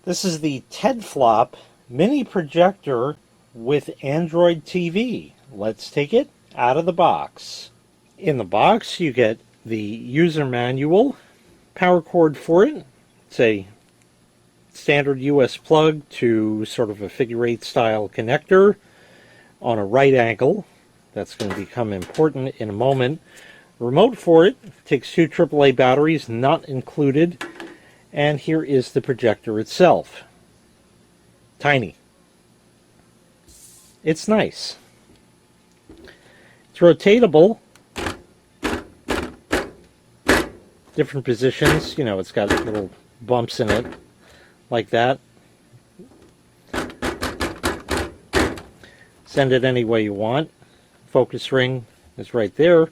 This is the TEDFLOP mini projector with Android TV. Let's take it out of the box. In the box you get the user manual, power cord for it. It's a standard US plug to sort of a figure-8 style connector on a right angle. That's going to become important in a moment. Remote for it takes two AAA batteries, not included. And here is the projector itself. Tiny. It's nice. It's rotatable. Different positions. You know, it's got little bumps in it, like that. Send it any way you want. Focus ring is right there.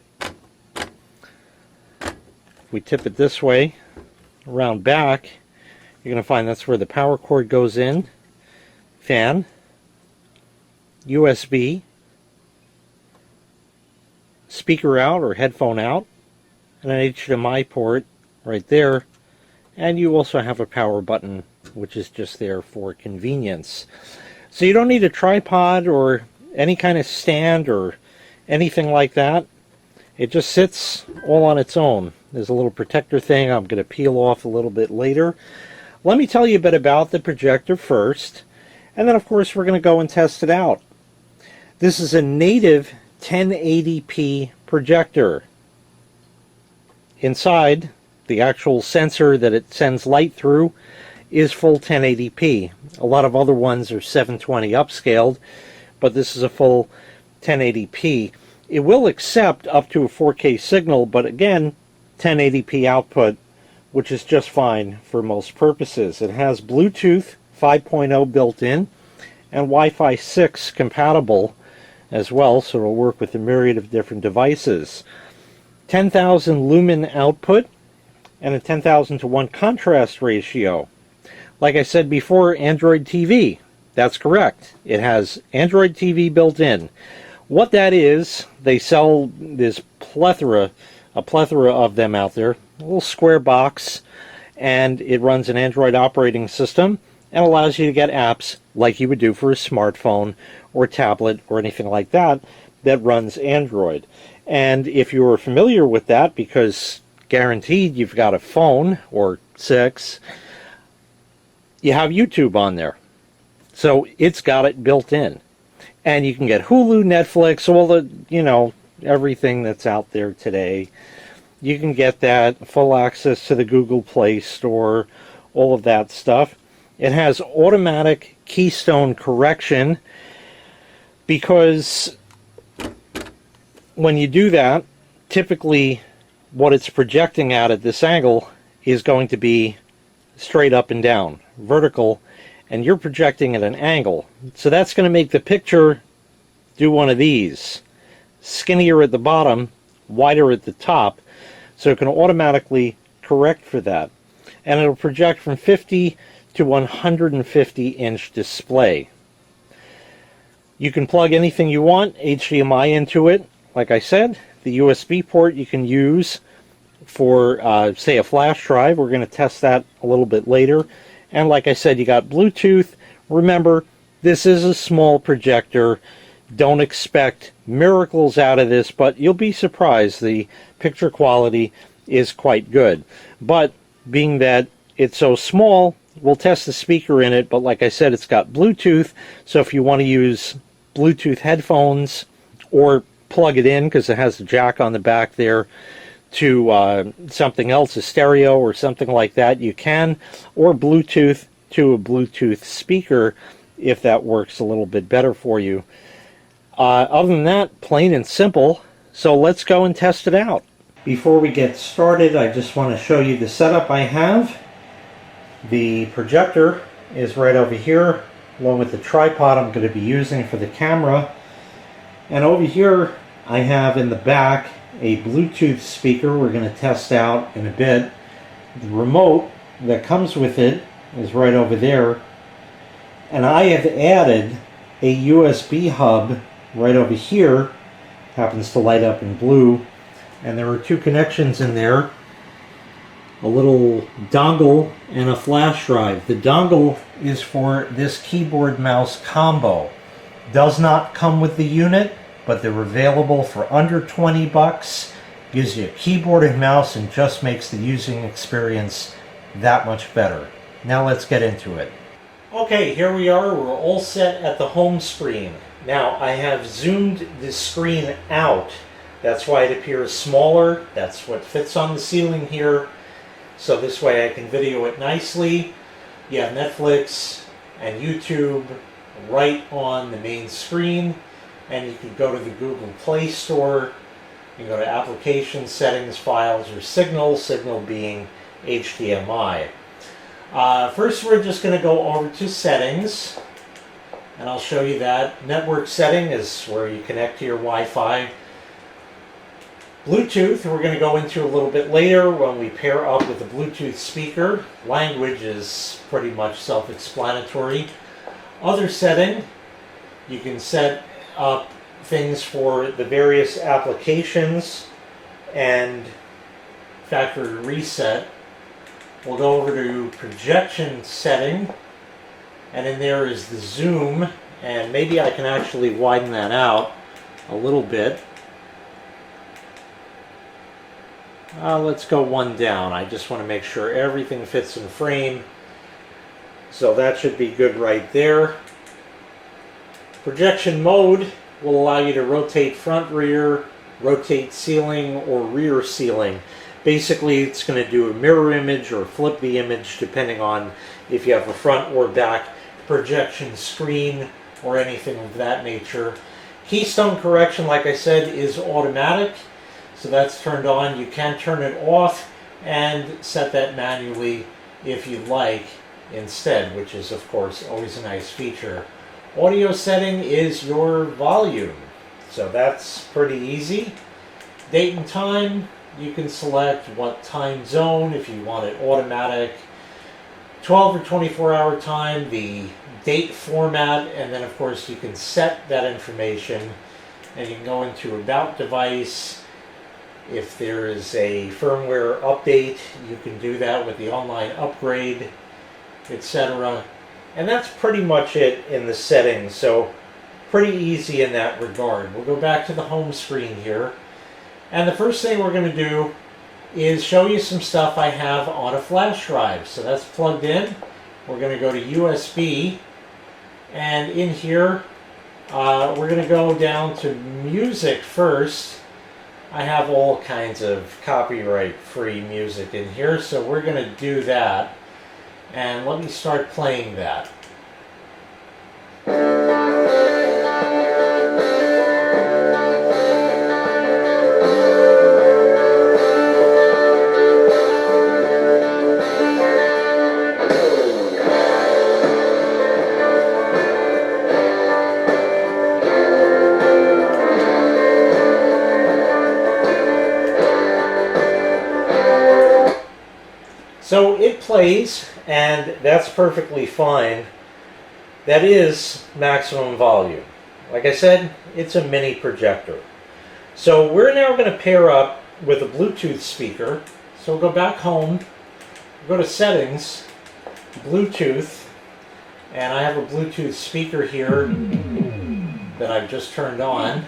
If we tip it this way, around back, you're going to find that's where the power cord goes in. Fan, USB, speaker out or headphone out, and an HDMI port right there. And you also have a power button, which is just there for convenience. So you don't need a tripod or any kind of stand or anything like that. It just sits all on its own. There's a little protector thing I'm going to peel off a little bit later. Let me tell you a bit about the projector first, and then of course we're going to go and test it out. This is a native 1080p projector. Inside, the actual sensor that it sends light through is full 1080p. A lot of other ones are 720 upscaled, but this is a full 1080p. It will accept up to a 4K signal, but again, 1080p output, which is just fine for most purposes. It has Bluetooth 5.0 built in and Wi-Fi 6 compatible as well, so it'll work with a myriad of different devices. 10,000 lumen output and a 10,000 to 1 contrast ratio. Like I said before, Android TV. That's correct. It has Android TV built in. What that is, they sell this a plethora of them out there, a little square box, and it runs an Android operating system and allows you to get apps like you would do for a smartphone or tablet or anything like that that runs Android. And if you're familiar with that, because guaranteed you've got a phone or 6, you have YouTube on there. So it's got it built in. And you can get Hulu, Netflix, all the, you know, everything that's out there today. You can get that, full access to the Google Play Store, all of that stuff. It has automatic keystone correction, because when you do that, typically what it's projecting at this angle is going to be straight up and down, vertical, and you're projecting at an angle. So that's going to make the picture do one of these. Skinnier at the bottom, wider at the top, so it can automatically correct for that. And it'll project from 50 to 150 inch display. You can plug anything you want, HDMI into it. Like I said, the USB port you can use for, say, a flash drive. We're going to test that a little bit later. And like I said, you got Bluetooth. Remember, this is a small projector. Don't expect miracles out of this, but you'll be surprised. The picture quality is quite good. But being that it's so small, we'll test the speaker in it. But like I said, it's got Bluetooth. So if you want to use Bluetooth headphones or plug it in, because it has a jack on the back there, to something else, a stereo or something like that, you can, or Bluetooth to a Bluetooth speaker if that works a little bit better for you. Other than that, plain and simple. So let's go and test it out. Before we get started, I just want to show you the setup I have. The projector is right over here, along with the tripod I'm going to be using for the camera. And over here I have in the back a Bluetooth speaker we're going to test out in a bit. The remote that comes with it is right over there. And I have added a USB hub right over here. Happens to light up in blue. And there are two connections in there. a little dongle and a flash drive. The dongle is for this keyboard mouse combo. Does not come with the unit, but they're available for under 20 bucks. Gives you a keyboard and mouse and just makes the using experience that much better. Now let's get into it. Okay, here we are. We're all set at the home screen. Now I have zoomed the screen out. That's why it appears smaller. That's what fits on the ceiling here. So this way I can video it nicely. You have Netflix and YouTube right on the main screen. And you can go to the Google Play Store. You can go to Application Settings, Files, or Signal, Signal being HDMI. First we're just going to go over to Settings. And I'll show you that. Network setting is where you connect to your Wi-Fi. Bluetooth, we're going to go into a little bit later when we pair up with a Bluetooth speaker. Language is pretty much self-explanatory. Other setting, you can set up things for the various applications and factory reset. We'll go over to projection setting, and in there is the zoom, and maybe I can actually widen that out a little bit. Let's go one down. I just want to make sure everything fits in frame. So that should be good right there. Projection mode will allow you to rotate front, rear, rotate ceiling, or rear ceiling. Basically, it's going to do a mirror image or flip the image depending on if you have a front or back projection screen or anything of that nature. Keystone correction, like I said, is automatic. So that's turned on. You can turn it off and set that manually if you like instead, which is of course always a nice feature. Audio setting is your volume. So that's pretty easy. Date and time, you can select what time zone if you want it automatic. 12 or 24-hour time, the date format, and then of course you can set that information and you can go into About Device. If there is a firmware update, you can do that with the online upgrade, etc. And that's pretty much it in the settings, so pretty easy in that regard. We'll go back to the home screen here. And the first thing we're going to do is show you some stuff I have on a flash drive. So that's plugged in. We're going to go to USB. And in here, we're going to go down to music first. I have all kinds of copyright-free music in here, so we're going to do that. And let me start playing that. So it plays, and that's perfectly fine. That is maximum volume. Like I said, it's a mini projector. So we're now going to pair up with a Bluetooth speaker. So we'll go back home, go to Settings, Bluetooth, and I have a Bluetooth speaker here that I've just turned on.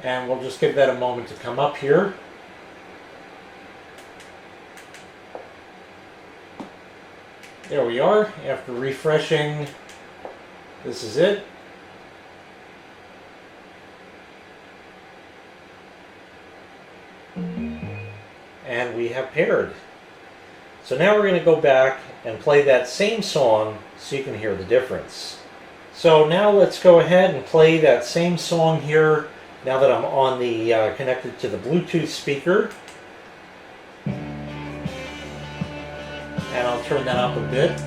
And we'll just give that a moment to come up here. There we are. After refreshing, this is it. And we have paired. So now we're going to go back and play that same song so you can hear the difference. So now let's go ahead and play that same song here. Now that I'm on the connected to the Bluetooth speaker, and I'll turn that up a bit.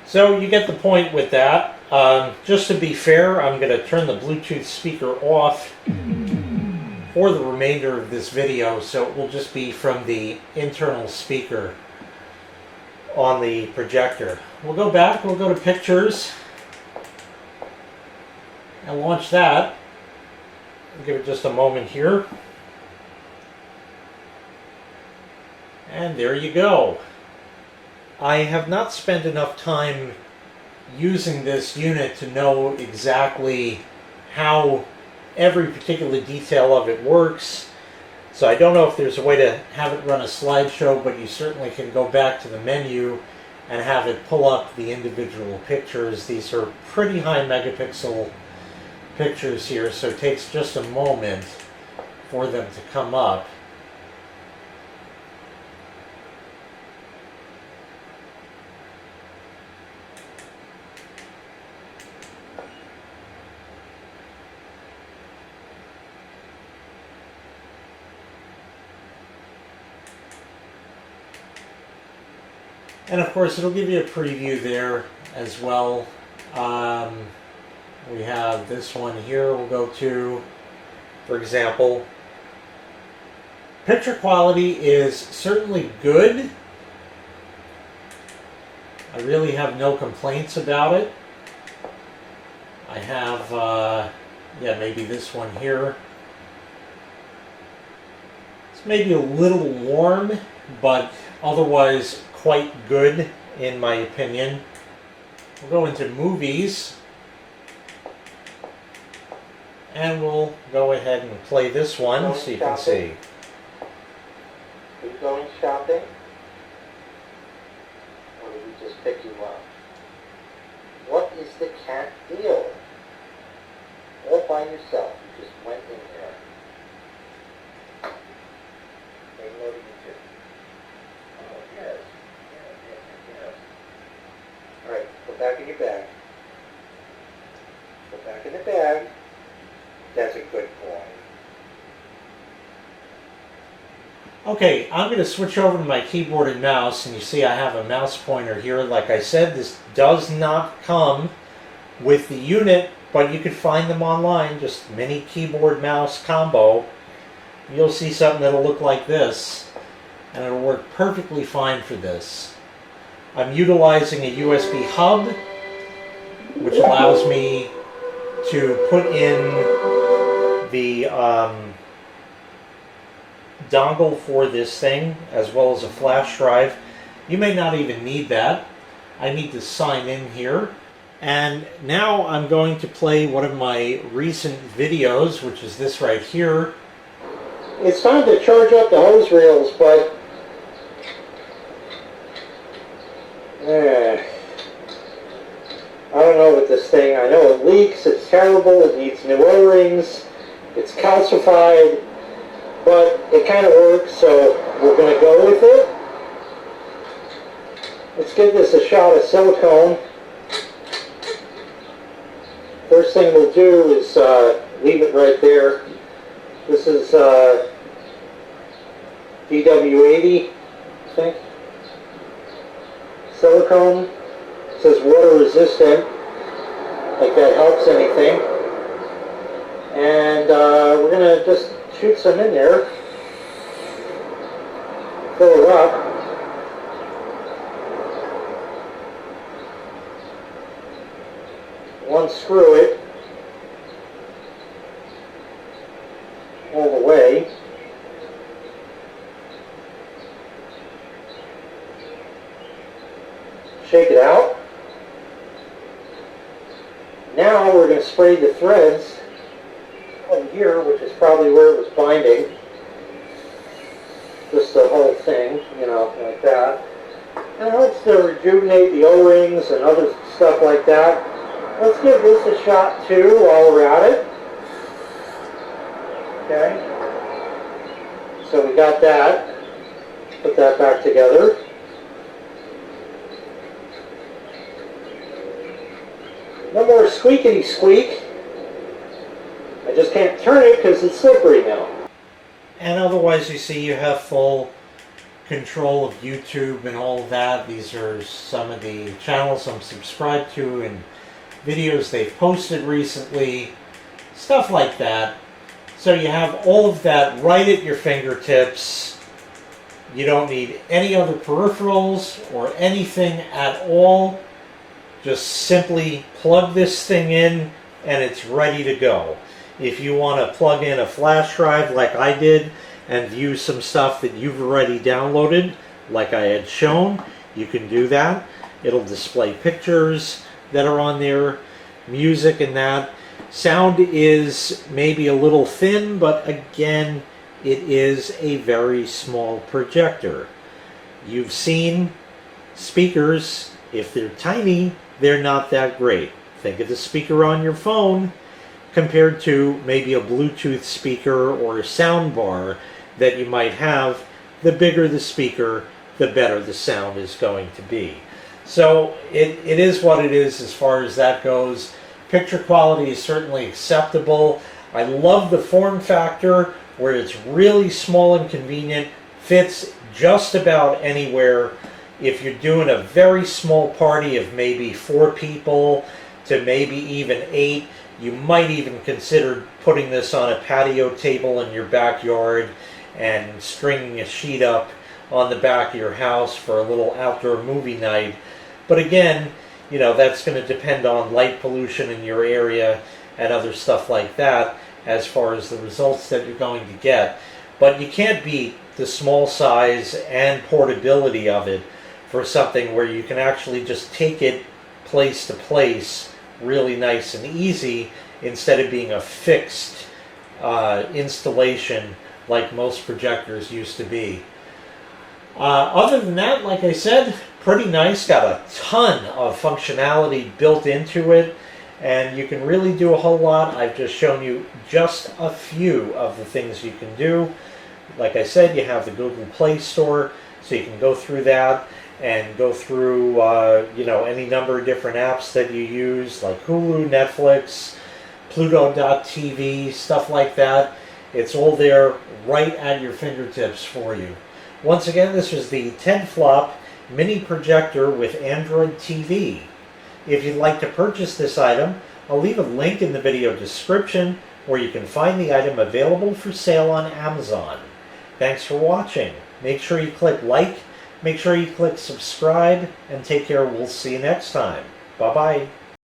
So you get the point with that. Just to be fair, I'm going to turn the Bluetooth speaker off for the remainder of this video, so it will just be from the internal speaker on the projector. We'll go back, we'll go to pictures and launch that. I'll give it just a moment here. And there you go. I have not spent enough time using this unit to know exactly how every particular detail of it works. So I don't know if there's a way to have it run a slideshow, but you certainly can go back to the menu and have it pull up the individual pictures. These are pretty high megapixel pictures here, so it takes just a moment for them to come up. And of course, it'll give you a preview there as well. We have this one here we'll go to, for example. Picture quality is certainly good. I really have no complaints about it. I have, yeah, maybe this one here. It's maybe a little warm, but otherwise quite good in my opinion. We'll go into movies and we'll go ahead and play this one so you can see. Are you going shopping? Or did we just pick you up? What is the cat deal? All by yourself. You just went in there. They noted you too. Oh, yes. Yes. Alright, go back in your bag. Go back in the bag. That's a good boy. Okay, I'm going to switch over to my keyboard and mouse, and you see I have a mouse pointer here. Like I said, this does not come with the unit, but you can find them online, just mini keyboard mouse combo. You'll see something that'll look like this, and it'll work perfectly fine for this. I'm utilizing a USB hub, which allows me to put in the dongle for this thing, as well as a flash drive. You may not even need that. I need to sign in here. And now I'm going to play one of my recent videos, which is this right here. It's time to charge up the hose reels, but I don't know with this thing. I know it leaks, it's terrible, it needs new O-rings, it's calcified, but it kind of works, so we're going to go with it. Let's give this a shot of silicone. First thing we'll do is leave it right there. This is DW80, I think. Silicone. It says water resistant, like that helps anything. And we're going to just shoot some in there, fill it up. Unscrew it all the way. Shake it out. Now we're going to spray the threads on here, which is probably where it was binding. Just the whole thing, you know, like that. And it helps to rejuvenate the O-rings and other stuff like that. Let's give this a shot too while we're at it. Okay. So we got that. Put that back together. No more squeakity squeak. I just can't turn it because it's slippery now. And otherwise you see you have full control of YouTube and all of that. These are some of the channels I'm subscribed to and videos they've posted recently, stuff like that. So you have all of that right at your fingertips. You don't need any other peripherals or anything at all. Just simply plug this thing in and it's ready to go. If you want to plug in a flash drive like I did and view some stuff that you've already downloaded, like I had shown, you can do that. It'll display pictures that are on there, music and that. Sound is maybe a little thin, but again, it is a very small projector. You've seen speakers, if they're tiny, they're not that great. Think of the speaker on your phone compared to maybe a Bluetooth speaker or a sound bar that you might have. The bigger the speaker, the better the sound is going to be. So it is what it is as far as that goes. Picture quality is certainly acceptable. I love the form factor where it's really small and convenient, fits just about anywhere. If you're doing a very small party of maybe 4 people to maybe even 8, you might even consider putting this on a patio table in your backyard and stringing a sheet up on the back of your house for a little outdoor movie night. But again, you know, that's going to depend on light pollution in your area and other stuff like that as far as the results that you're going to get. But you can't beat the small size and portability of it for something where you can actually just take it place to place really nice and easy instead of being a fixed installation like most projectors used to be. Other than that, like I said, pretty nice. Got a ton of functionality built into it, and you can really do a whole lot. I've just shown you just a few of the things you can do. Like I said, you have the Google Play Store, so you can go through that and go through you know, any number of different apps that you use, like Hulu, Netflix, Pluto.tv, stuff like that. It's all there right at your fingertips for you. Once again, this was the TEDFLOP mini projector with Android TV. If you'd like to purchase this item, I'll leave a link in the video description where you can find the item available for sale on Amazon. Thanks for watching. Make sure you click like, make sure you click subscribe, and take care. We'll see you next time. Bye-bye.